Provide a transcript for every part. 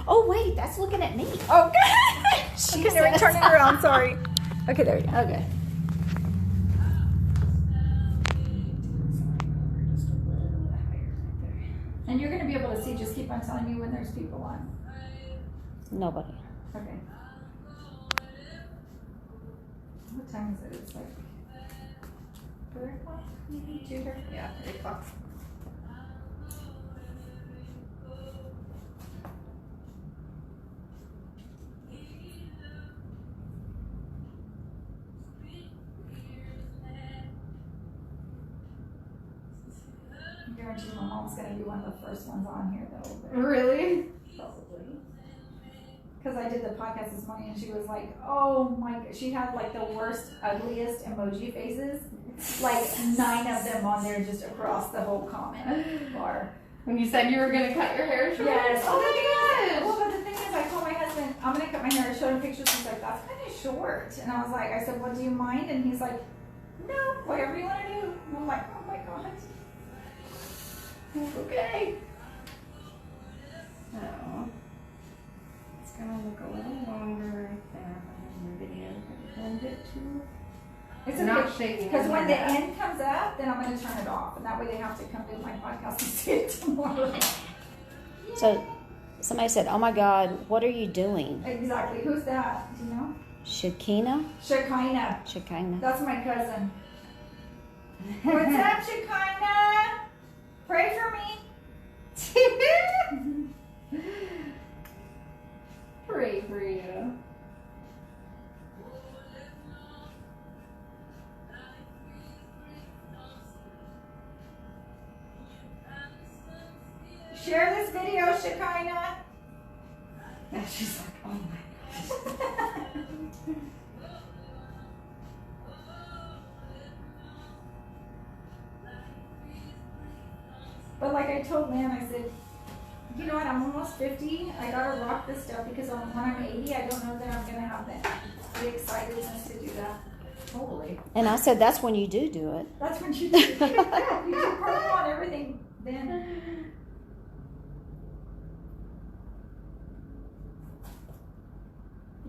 Oh, wait, that's looking at me. Oh, okay, there, turn it around. Sorry. Okay, there you go. Okay. And you're going to be able to see, just keep on telling me when there's people on. Nobody. Okay. What time is it? It's like 3 o'clock? Maybe 2:30? Yeah, 3 o'clock. I guarantee my mom's going to be one of the first ones on here, though. Really? Probably. Because I did the podcast this morning and she was like, oh my God. She had like the worst, ugliest emoji faces. Like 9 of them on there just across the whole comment bar. When you said you were going to cut your hair short? Yes. Oh my gosh. Well, but the thing is, I told my husband, I'm going to cut my hair. I showed him pictures. He's like, that's kind of short. And I was like, I said, well, do you mind? And he's like, no, whatever you want to do. And I'm like, oh my God. Okay. So, it's going to look a little longer right there in the video. Blend it too. It's not okay, shaking. because when the end comes up, then I'm going to turn it off. And that way they have to come to my podcast and see it tomorrow. So, somebody said, oh my God, what are you doing? Exactly. Who's that? Do you know? Shekinah? Shekinah. That's my cousin. What's up, Shekinah? Pray for me. Pray for you. Share this video, Shekinah. And she's like, oh my gosh. But like I told Lynn, I said, you know what, I'm almost 50. I gotta rock this stuff because when I'm 80, I don't know that I'm gonna have the excitedness to do that. Totally. And I said, that's when you do it. That's when you do it. You do purple on everything then.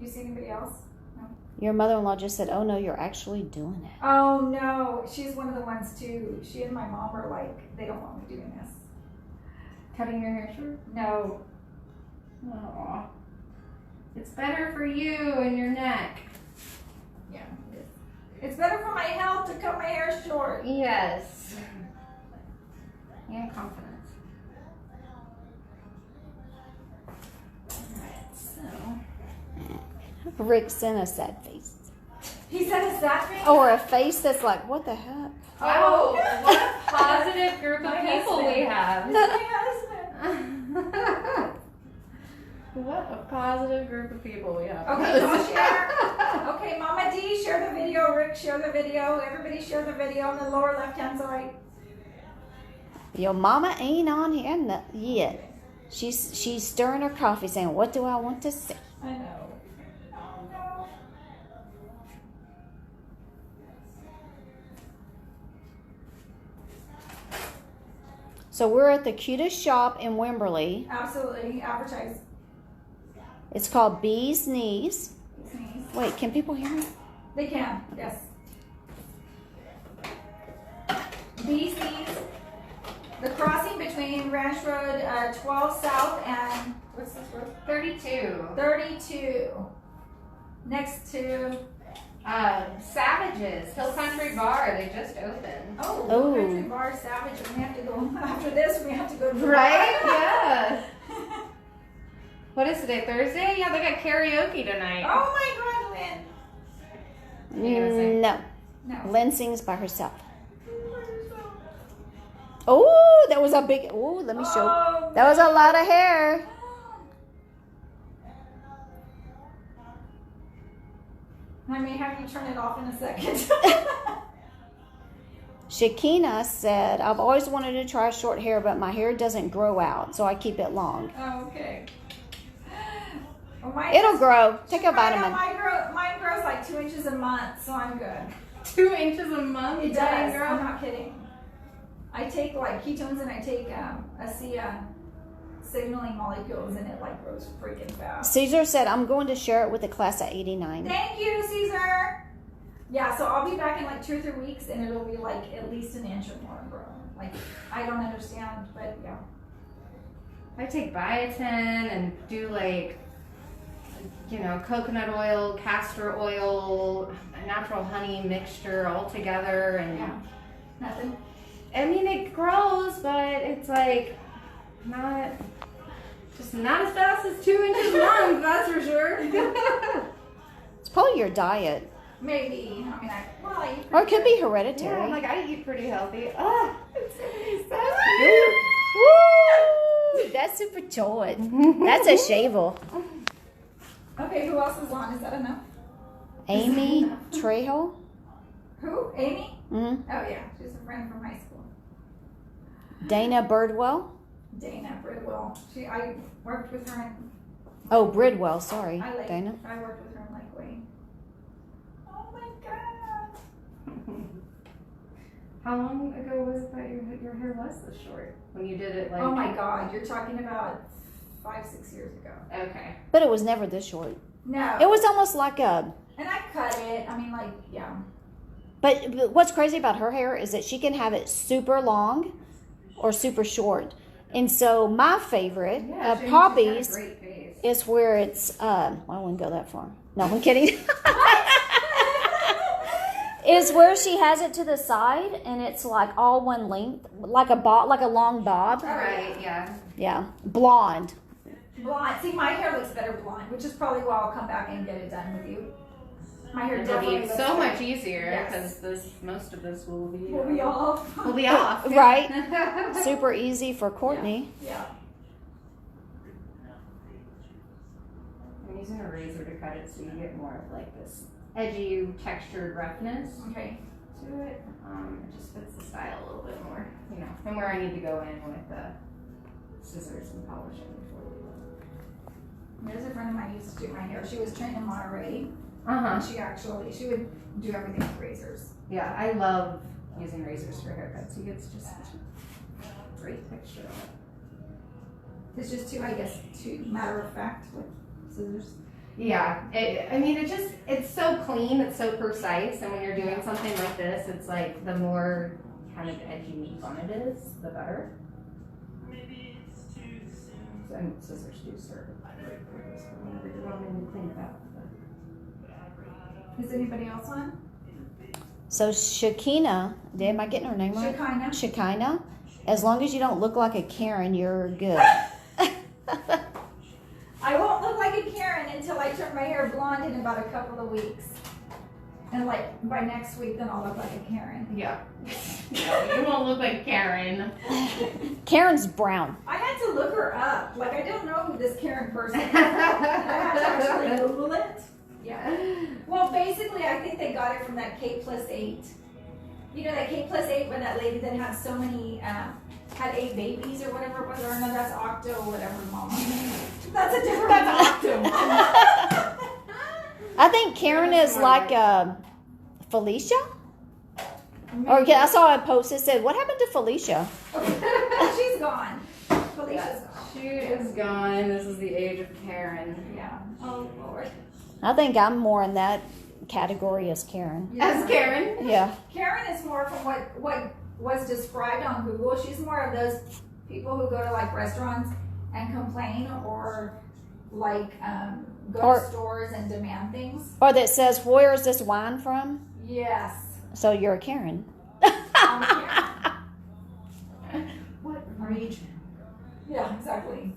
You see anybody else? No. Your mother-in-law just said, oh no, you're actually doing it. Oh no, she's one of the ones too. She and my mom are like, they don't want me doing this. Cutting your hair short? No. Aww. It's better for you and your neck. Yeah, it is. It's better for my health to cut my hair short. Yes. And confidence. Alright, so. Rick sent us that face. He sent us that face? Or a face that's like, what the heck? Oh, what a positive group of My people we husband. have. It's my husband. What a positive group of people we have. Okay, so share. Okay, Mama D, share the video. Rick, share the video. Everybody share the video on the lower left-hand side. Your mama ain't on here yet. She's stirring her coffee saying, what do I want to say? I know. Oh, no. So we're at the cutest shop in Wimberley. Absolutely. Advertise. It's called Bee's Knees. Sneeze. Wait, can people hear me? They can, yes. Bee's Knees. The crossing between Ranch Road 12 South and, what's this road? 32. 32. Next to, Savages, Hill Country Bar, they just opened. oh, Country Bar Savage. And we have to go, after this, we have to go to the Right? bar. Yeah. What is today, Thursday? Yeah, they got karaoke tonight. Oh my God, Lynn. you gonna sing? No. No. Lynn sings by herself. Oh, that was a big, oh, let me show. Oh, That was a lot of hair. I may have you turn it off in a second. Shekinah said, I've always wanted to try short hair, but my hair doesn't grow out, so I keep it long. Oh, okay. Well, It'll grow. Take a Right now, vitamin. mine grows like 2 inches a month, so I'm good. 2 inches a month? It Dang, does. girl. I'm not kidding. I take like ketones and I take signaling molecules and it like grows freaking fast. Caesar said, I'm going to share it with the class of 89. Thank you, Caesar. Yeah, so I'll be back in like 2 or 3 weeks and it'll be like at least an inch or more grown. Like, I don't understand, but yeah. I take biotin and do like, you know, coconut oil, castor oil, natural honey mixture all together, and Yeah. Nothing. I mean, it grows, but it's like not as fast as 2 inches long. That's for sure. It's probably your diet. Maybe. I mean, I eat Or it could be pretty hereditary. Yeah, like I eat pretty healthy. Oh, it's gonna be so Woo! That's super short. That's a shavel. good. Okay, who else is on? Is that enough? Amy Trejo. Who? Amy? Mm-hmm. Oh, yeah. She's a friend from high school. Dana Birdwell. Dana Bridwell. I worked with her in, Oh, Bridwell. Sorry, I Dana. worked with her in Lakeway. Oh my god. How long ago was it that your hair was this short? When you did it like... Oh my god, you're talking about 5-6 years ago. Okay. But it was never this short. No. It was almost like a... And I cut it. I mean, like, yeah. But what's crazy about her hair is that she can have it super long or super short. And so my favorite, Poppy's, Great face. is where it's... I wouldn't go that far. No, I'm kidding. Is where she has it to the side and it's like all one length, like a long bob. Right, yeah. Yeah, blonde. Blonde. See, my hair looks better blonde, which is probably why I'll come back and get it done with you. My hair It'll definitely be looks so good. much easier Yes. because most of this will be... We'll be off. Will be off. Right? Super easy for Courtney. Yeah. I'm using a razor to cut it so you get more of like this edgy, textured roughness Okay. to it. It just fits the style a little bit more, you know, and where I need to go in with the scissors and polishing before we go. There's a friend of mine who used to do my hair. She was trained in Monterey. Uh-huh. And she would do everything with razors. Yeah, I love using razors for haircuts. You get just such a great texture on it. It's just too, I guess, too matter of fact with scissors. Yeah, it's so clean, it's so precise, and when you're doing something like this, it's like the more kind of edgy and fun it is, the better. And scissors do serve a great purpose whenever you're wanting to clean it up. Is anybody else on? So Shakina, am I getting her name right? Shekinah. Shekinah. As long as you don't look like a Karen, you're good. I won't look like a Karen until I turn my hair blonde in about a couple of weeks. And like by next week, then I'll look like a Karen. Yeah. No, you won't look like Karen. Karen's brown. I had to look her up. Like, I don't know who this Karen person is. I had to actually Google it. Yeah. Well, basically, I think they got it from that K+8. You know that K+8 where that lady that had so many, had 8 babies or whatever it was, or no, that's Octo or whatever, Mama. That's a different, that's Octo. I think Karen is like Felicia. Or yeah, I saw a post that said, "What happened to Felicia?" She's gone. Felicia's gone. She is gone. This is the age of Karen. Yeah. Oh, Lord. I think I'm more in that category as Karen. As Karen? Yeah. Karen is more from what was described on Google. She's more of those people who go to like restaurants and complain, or like go to stores and demand things. Or that says, "Where is this wine from?" Yes. So you're a Karen. I'm Karen. What are you? Yeah, exactly.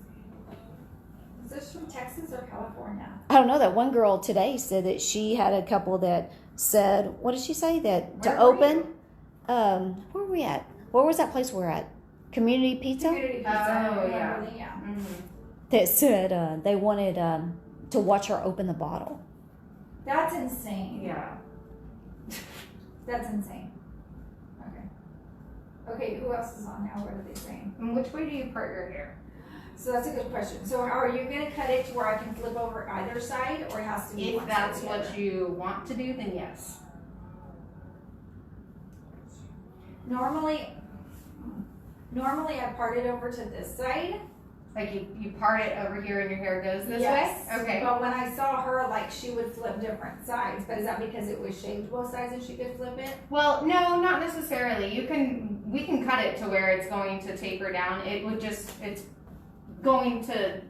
Is this from Texas or California? I don't know. That one girl today said that she had a couple that said, what did she say? That to open, where were we at? Where was that place we're at? Community Pizza? Community Pizza. Oh, yeah. Yeah. Mm-hmm. That said they wanted to watch her open the bottle. That's insane. Yeah. That's insane. Okay. Okay, who else is on now? What are they saying? And which way do you part your hair? So that's a good question. So are you going to cut it to where I can flip over either side, or it has to be If one that's side or the what other? you want to do, then yes. Normally I part it over to this side, Like you part it over here and your hair goes this Yes. way? Okay. But when I saw her, like, she would flip different sides. But is that because it was shaved both sides and she could flip it? Well, no, not necessarily. We can cut it to where it's going to taper down. It's going to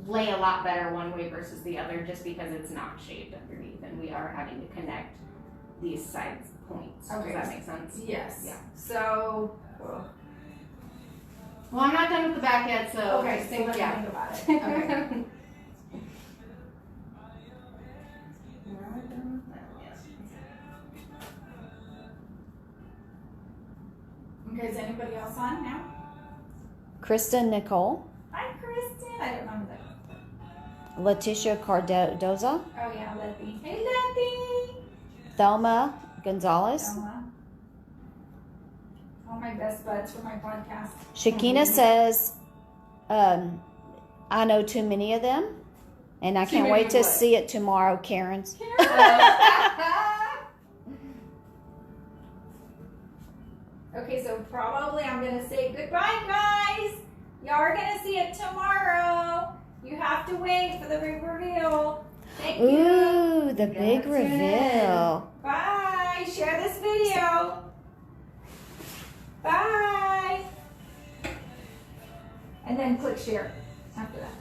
lay a lot better one way versus the other just because it's not shaved underneath and we are having to connect these side points. Okay. Does that make sense? Yes. Yeah. So. Well, I'm not done with the back yet, so Okay, just so think, let's yeah. think about it. Okay. Not done with that yet. Okay, is anybody else on now? Kristen Nicole, Hi, Kristen. I don't remember that. Leticia Cardoza, Oh, yeah, Letty. Hey, Letty. Thelma Gonzalez, Thelma. All my best buds for my podcast. Shakina says, I know too many of them, and I Too can't many wait of to what? see it tomorrow, Karen's. Okay, so probably I'm going to say goodbye, guys. Y'all are going to see it tomorrow. You have to wait for the big reveal. Thank you. Ooh, the big Gotta tune in. reveal. Bye. Share this video. Bye. And then click share after that.